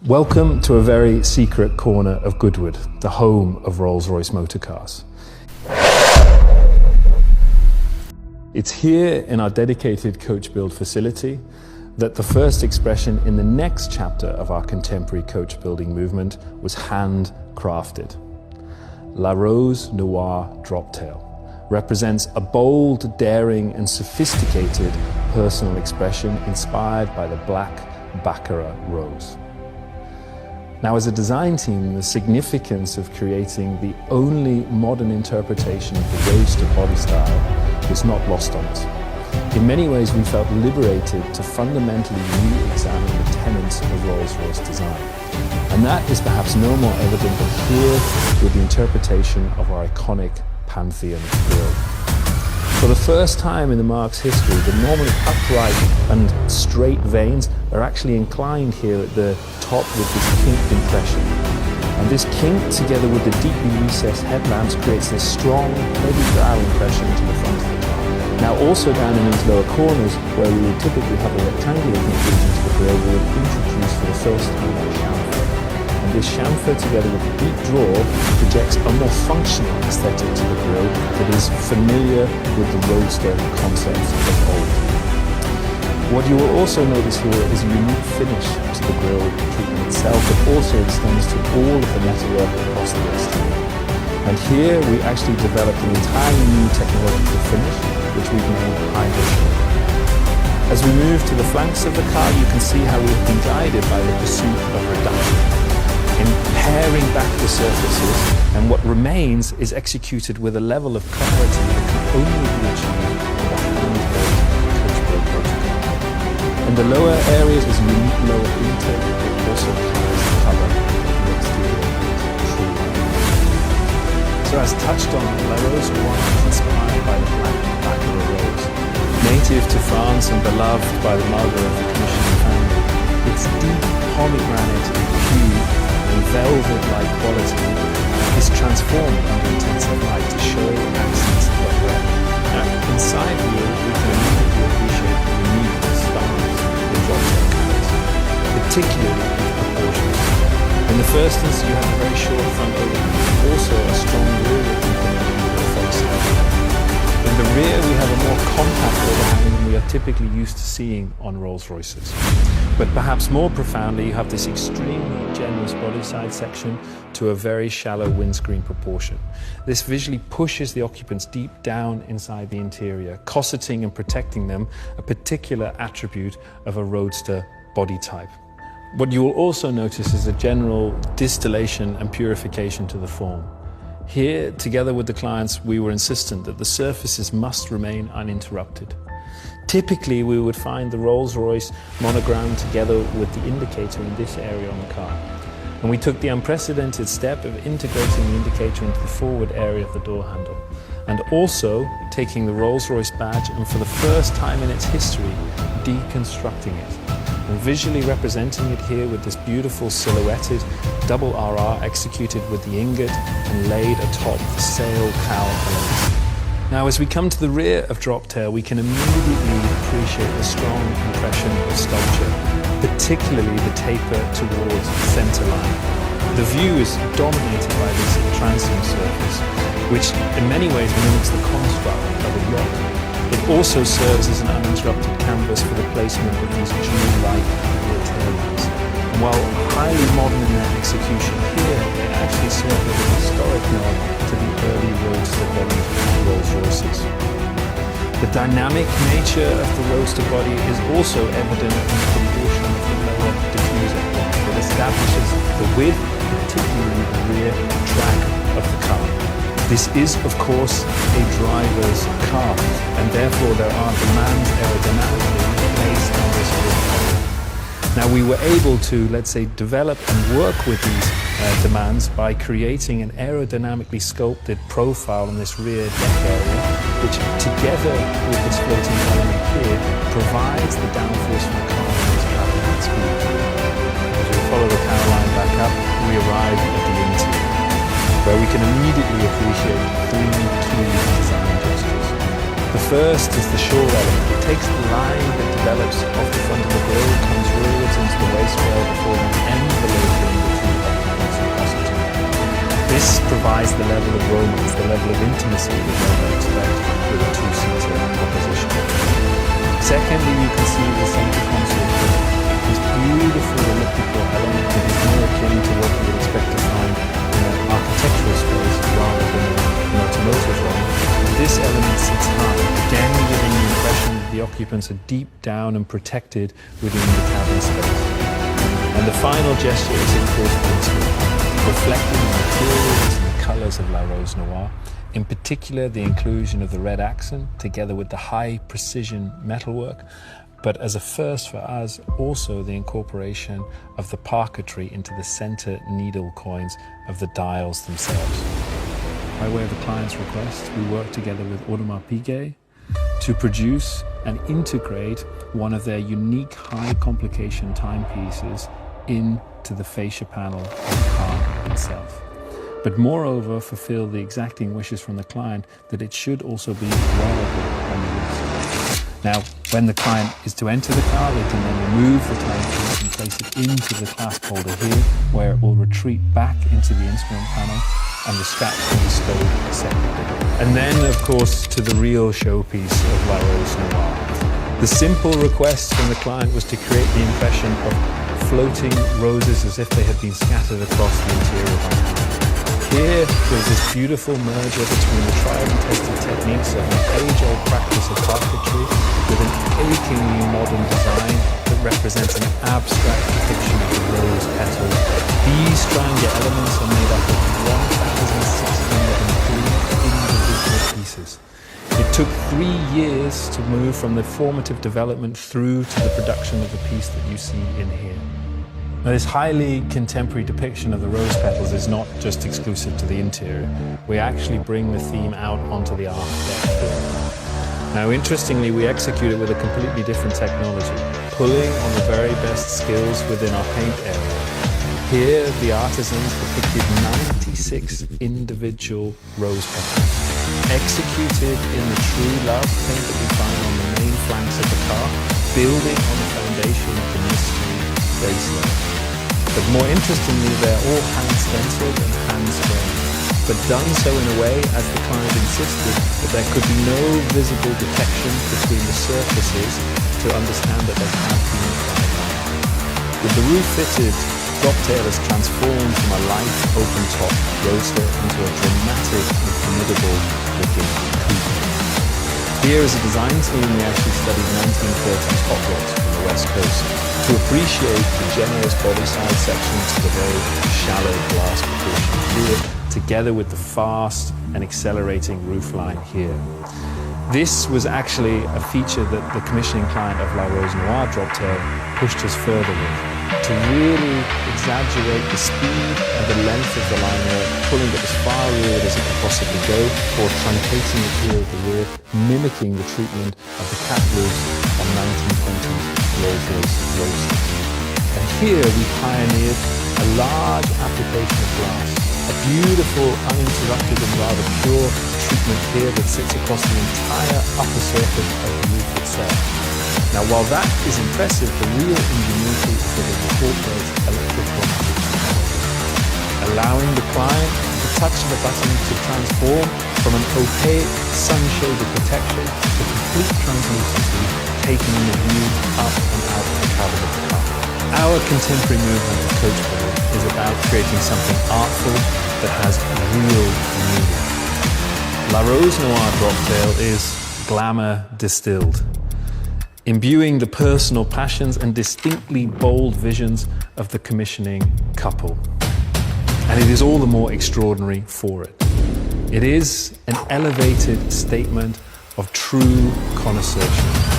Welcome to a very secret corner of Goodwood, the home of Rolls-Royce motor cars. It's here in our dedicated Coachbuild facility that the first expression in the next chapter of our contemporary coach building movement was handcrafted. La Rose Noire Droptail represents a bold, daring and sophisticated personal expression inspired by the Black Baccara rose. Now, as a design team, the significance of creating the only modern interpretation of the roadster body style was not lost on us. In many ways, we felt liberated to fundamentally re-examine the tenets of Rolls-Royce design. And that is perhaps no more evident than here with the interpretation of our iconic Pantheon grille. For the first time in the marque's history, the normally upright and straight veins are actually inclined here at the top with this kinked impression. And this kink, together with the deeply recessed headlamps, creates this strong, heavy brow impression to the front of the car. Now also down in these lower corners, where we would typically have a rectangular conclusion to the grille, we would introduce for the first time a chamfer. And this chamfer, together with the deep draw, projects a more functional aesthetic to the grille that is familiar with the roadster concepts of old. What you will also notice here is a unique finish to the grille treatment itself, but also extends to all of the metalwork across the exterior. And here we actually developed an entirely new technological finish, which we've named hydrogen. As we move to the flanks of the car, you can see how we've been guided by the pursuit of reduction in paring back the surfaces, and what remains is executed with a level of clarity that can only be achieved with a hand-built Coachbuild protocol. In the lower areas is a unique lower intake that also applies the colour of the exterior true. So as touched on, La Rose Noire is inspired by the Black Baccara rose. Native to France and beloved by the mother of the commissioning family, its deep pomegranate hue and velvet-like quality is transformed under intensive light to show accents of red. Now, inside here, we can immediately appreciate the unique styles the Droptail carries, particularly with proportions. In the first instance, you have a very short front opening, also a strong rear opening with a fog side. In the rear, we have a more compact overhang than we are typically used to seeing on Rolls-Royces. But perhaps more profoundly, you have this extremely generous body side section to a very shallow windscreen proportion. This visually pushes the occupants deep down inside the interior, cosseting and protecting them, a particular attribute of a roadster body type. What you will also notice is a general distillation and purification to the form. Here, together with the clients, we were insistent that the surfaces must remain uninterrupted. Typically, we would find the Rolls-Royce monogram together with the indicator in this area on the car. And we took the unprecedented step of integrating the indicator into the forward area of the door handle, and also taking the Rolls-Royce badge and, for the first time in its history, deconstructing it, and visually representing it here with this beautiful silhouetted double RR executed with the ingot and laid atop the sail cowl elements. Now, as we come to the rear of Droptail, we can immediately appreciate the strong impression of sculpture, particularly the taper towards the center line. The view is dominated by this transient surface, which in many ways mimics the construct of a yacht. It also serves as an uninterrupted canvas for the placement of these jewel-like rear tail lamps. And while highly modern in their execution here, they actually serve as a historic nod to the early roadster body Rolls-Royces. The dynamic nature of the roadster body is also evident in the proportion of the lower diffuser. It establishes the width, particularly the rear track of the car. This is, of course, a driver's car, and therefore there are demands aerodynamically based on this rear body. Now, we were able to, let's say, develop and work with these demands by creating an aerodynamically sculpted profile in this rear deck area, which together with this floating element here provides the downforce from the car when it's traveling at speed. As we follow the power line back up, we arrive at the interior, where we can immediately appreciate three key design gestures. The first is the shore element. It takes the line that develops off the front of the grille, comes forwards into the waist rail before then enveloping signifies the level of romance, the level of intimacy that one would expect with a two-seater proposition. Secondly, you can see the center console here. This beautiful elliptical element that is more akin to what you would expect to find in an architectural space rather than an automotive one. This element sits high, again giving the impression that the occupants are deep down and protected within the cabin space. And the final gesture is of course pencil, reflecting the materials and the colours of La Rose Noire. In particular, the inclusion of the red accent together with the high precision metalwork, but as a first for us, also the incorporation of the parquetry into the center needle coins of the dials themselves. By way of the client's request, we worked together with Audemars Piguet to produce and integrate one of their unique high complication timepieces into the fascia panel of the car itself. But moreover, fulfill the exacting wishes from the client that it should also be wearable on the wrist. Now, when the client is to enter the car, they can then remove the timepiece and place it into the clasp holder here, where it will retreat back into the instrument panel and the strap can be stowed separately. And then, of course, to the real showpiece of La Rose Noire. The simple request from the client was to create the impression of floating roses as if they had been scattered across the interior of the car. Here was this beautiful merger between the tried and tested techniques of an age-old practice of parquetry with an achingly modern design that represents an abstract depiction of the rose petals. These triangular elements are made up of 1,603 individual pieces. It took 3 years to move from the formative development through to the production of the piece that you see in here. Now, this highly contemporary depiction of the rose petals is not just exclusive to the interior. We actually bring the theme out onto the arch deck here. Now, interestingly, we execute it with a completely different technology, pulling on the very best skills within our paint area. Here, the artisans depicted 96 individual rose petals, executed in the true love paint that we find on the main flanks of the car, building on the foundation of the mystery base layer. But more interestingly, they're all hand-stenciled and hand-sprayed, but done so in a way, as the client insisted, that there could be no visible detection between the surfaces to understand that they have been applied. With the roof fitted, Droptail has transformed from a light, open-top roadster into a dramatic and formidable looking coupe. Here as a design team, we actually studied 1930s hot rods from the West Coast to appreciate the generous body side sections to the very shallow glass proportions here, together with the fast and accelerating roofline here. This was actually a feature that the commissioning client of La Rose Noire Droptail pushed us further with, to really exaggerate the speed and the length of the liner, pulling it as far rearward as it could possibly go, or truncating it here at the rear, mimicking the treatment of the cat roofs on 1920s Rolls-royce roadsters. And here we pioneered a large application of glass, a beautiful, uninterrupted and rather pure treatment here that sits across the entire upper surface of the roof itself. Now, while that is impressive, the real ingenuity is that it incorporates electrical technology, allowing the client to touch the button to transform from an opaque sun-shaded protection to complete translucency, taking the view up and out of the cabin of the car. Our contemporary movement of Coachbuild is about creating something artful that has real meaning. La Rose Noire Droptail is glamour distilled, imbuing the personal passions and distinctly bold visions of the commissioning couple. And it is all the more extraordinary for it. It is an elevated statement of true connoisseurship.